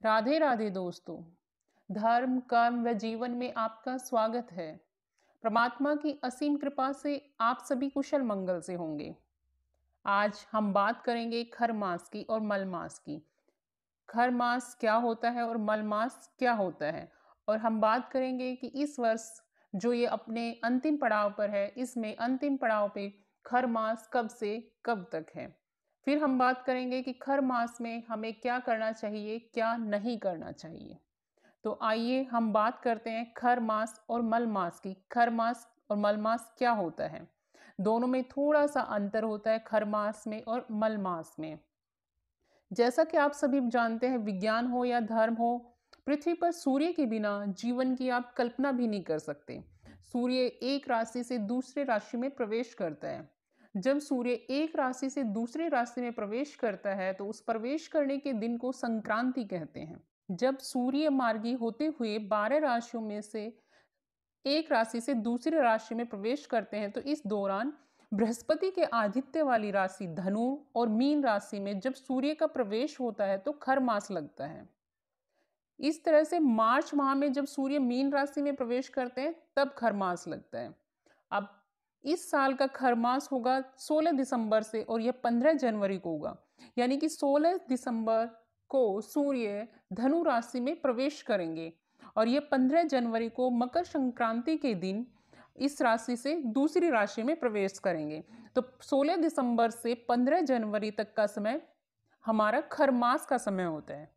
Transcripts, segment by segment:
राधे राधे दोस्तों। धर्म, कर्म व जीवन में आपका स्वागत है। परमात्मा की असीम कृपा से आप सभी कुशल मंगल से होंगे। आज हम बात करेंगे खर मास की और मल मास की। खर मास क्या होता है और मल मास क्या होता है, और हम बात करेंगे कि इस वर्ष जो ये अपने अंतिम पड़ाव पर है, इसमें अंतिम पड़ाव पे खर मास कब से कब तक है। फिर हम बात करेंगे कि खर मास में हमें क्या करना चाहिए, क्या नहीं करना चाहिए। तो आइए हम बात करते हैं खर मास और मल मास की। खर मास और मल मास क्या होता है, दोनों में थोड़ा सा अंतर होता है, खर मास में और मल मास में। जैसा कि आप सभी जानते हैं, विज्ञान हो या धर्म हो, पृथ्वी पर सूर्य के बिना जीवन की आप कल्पना भी नहीं कर सकते। सूर्य एक राशि से दूसरे राशि में प्रवेश करता है। जब सूर्य एक राशि से दूसरे राशि में प्रवेश करता है तो उस प्रवेश करने के दिन को संक्रांति कहते हैं। जब सूर्य मार्गी होते हुए 12 राशियों में से एक राशि से दूसरी राशि में प्रवेश करते हैं तो इस दौरान बृहस्पति के आदित्य वाली राशि धनु और मीन राशि में जब सूर्य का प्रवेश होता है तो खर मास लगता है। इस तरह से मार्च माह में जब सूर्य मीन राशि में प्रवेश करते हैं तब खर मास लगता है। अब इस साल का खर मास होगा 16 दिसंबर से और यह 15 जनवरी को होगा। यानी कि 16 दिसंबर को सूर्य धनु राशि में प्रवेश करेंगे और ये 15 जनवरी को मकर संक्रांति के दिन इस राशि से दूसरी राशि में प्रवेश करेंगे। तो 16 दिसंबर से 15 जनवरी तक का समय हमारा खर मास का समय होता है।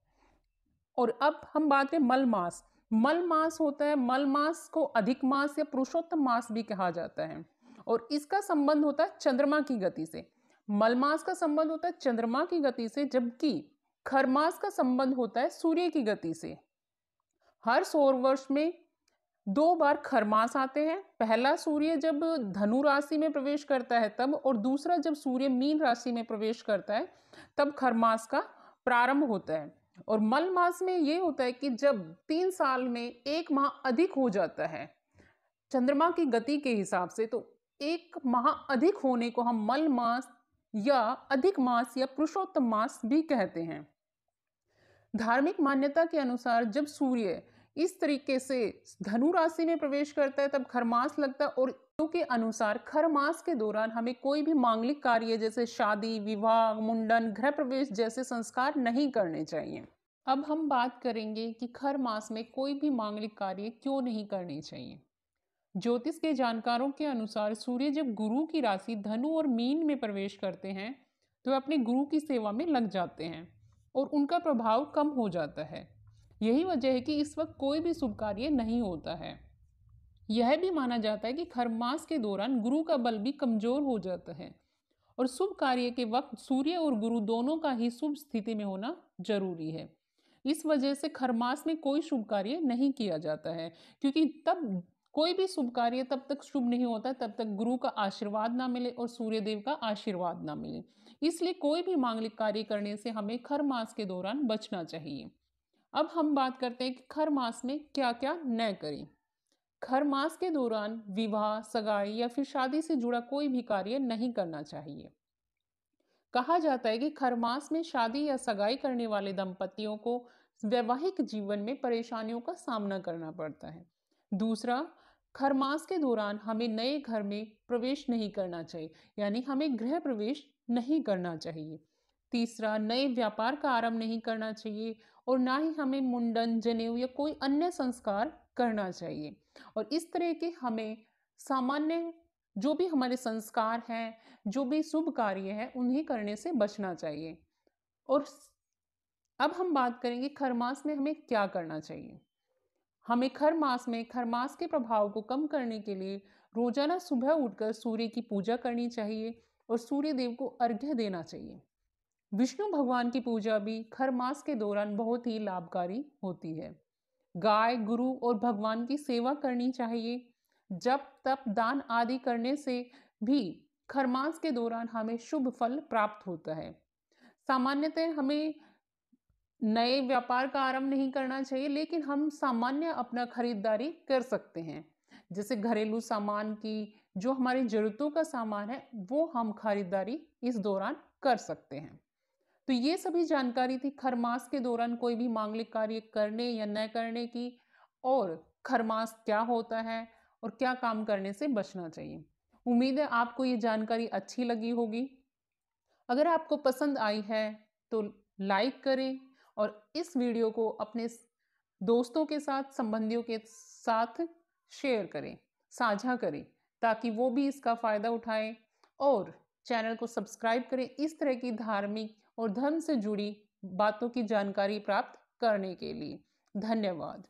और अब हम बात करें मल मास। मल मास होता है, मल मास को अधिक मास या पुरुषोत्तम मास भी कहा जाता है और इसका संबंध होता है चंद्रमा की गति से। मल मास का संबंध होता है चंद्रमा की गति से, जबकि खर मास का संबंध होता है सूर्य की गति से। हर सौर वर्ष में 2 बार खर मास आते हैं। पहला सूर्य जब धनु राशि में प्रवेश करता है तब, और दूसरा जब सूर्य मीन राशि में प्रवेश करता है तब खर मास का प्रारंभ होता है। और मल मास में ये होता है कि जब 3 साल में 1 माह अधिक हो जाता है चंद्रमा की गति के हिसाब से, तो 1 माह अधिक होने को हम मल मास या अधिक मास या पुरुषोत्तम मास भी कहते हैं। धार्मिक मान्यता के अनुसार जब सूर्य इस तरीके से धनु राशि में प्रवेश करता है तब खर मास लगता है, और के अनुसार खर मास के दौरान हमें कोई भी मांगलिक कार्य जैसे शादी, विवाह, मुंडन, गृह प्रवेश जैसे संस्कार नहीं करने चाहिए। अब हम बात करेंगे कि खर मास में कोई भी मांगलिक कार्य क्यों नहीं करने चाहिए। ज्योतिष के जानकारों के अनुसार सूर्य जब गुरु की राशि धनु और मीन में प्रवेश करते हैं तो वे अपने गुरु की सेवा में लग जाते हैं और उनका प्रभाव कम हो जाता है। यही वजह है कि इस वक्त कोई भी शुभ कार्य नहीं होता है। यह भी माना जाता है कि खर मास के दौरान गुरु का बल भी कमजोर हो जाता है और शुभ कार्य के वक्त सूर्य और गुरु दोनों का ही शुभ स्थिति में होना जरूरी है। इस वजह से खर मास में कोई शुभ कार्य नहीं किया जाता है, क्योंकि तब कोई भी शुभ कार्य तब तक शुभ नहीं होता तब तक गुरु का आशीर्वाद ना मिले और सूर्य देव का आशीर्वाद ना मिले। इसलिए कोई भी मांगलिक कार्य करने से हमें खर मास के दौरान बचना चाहिए। अब हम बात करते हैं कि खर मास में क्या क्या न करें। खर मास के दौरान विवाह, सगाई या फिर शादी से जुड़ा कोई भी कार्य नहीं करना चाहिए। कहा जाता है कि खर मास में शादी या सगाई करने वाले दंपतियों को वैवाहिक जीवन में परेशानियों का सामना करना पड़ता है। दूसरा, खर मास के दौरान हमें नए घर में प्रवेश नहीं करना चाहिए, यानी हमें गृह प्रवेश नहीं करना चाहिए। तीसरा, नए व्यापार का आरंभ नहीं करना चाहिए और ना ही हमें मुंडन, जनेऊ या कोई अन्य संस्कार करना चाहिए। और इस तरह के हमें सामान्य जो भी हमारे संस्कार हैं, जो भी शुभ कार्य है, उन्हें करने से बचना चाहिए। और अब हम बात करेंगे खर मास में हमें क्या करना चाहिए। हमें खर मास के प्रभाव को कम करने के लिए रोजाना सुबह उठकर सूर्य की पूजा करनी चाहिए और सूर्य देव को अर्घ्य देना चाहिए। विष्णु भगवान की पूजा भी खर मास के दौरान बहुत ही लाभकारी होती है। गाय, गुरु और भगवान की सेवा करनी चाहिए। जप, तप, दान आदि करने से भी खर मास के दौरान हमें शुभ फल प्राप्त होता है। सामान्यतः हमें नए व्यापार का आरंभ नहीं करना चाहिए, लेकिन हम सामान्य अपना खरीदारी कर सकते हैं। जैसे घरेलू सामान की जो हमारी जरूरतों का सामान है वो हम खरीदारी इस दौरान कर सकते हैं। तो ये सभी जानकारी थी खरमास के दौरान कोई भी मांगलिक कार्य करने या न करने की, और खरमास क्या होता है और क्या काम करने से बचना चाहिए। उम्मीद है आपको ये जानकारी अच्छी लगी होगी। अगर आपको पसंद आई है तो लाइक करें और इस वीडियो को अपने दोस्तों के साथ, संबंधियों के साथ शेयर करें, साझा करें, ताकि वो भी इसका फायदा उठाएं, और चैनल को सब्सक्राइब करें इस तरह की धार्मिक और धर्म से जुड़ी बातों की जानकारी प्राप्त करने के लिए। धन्यवाद।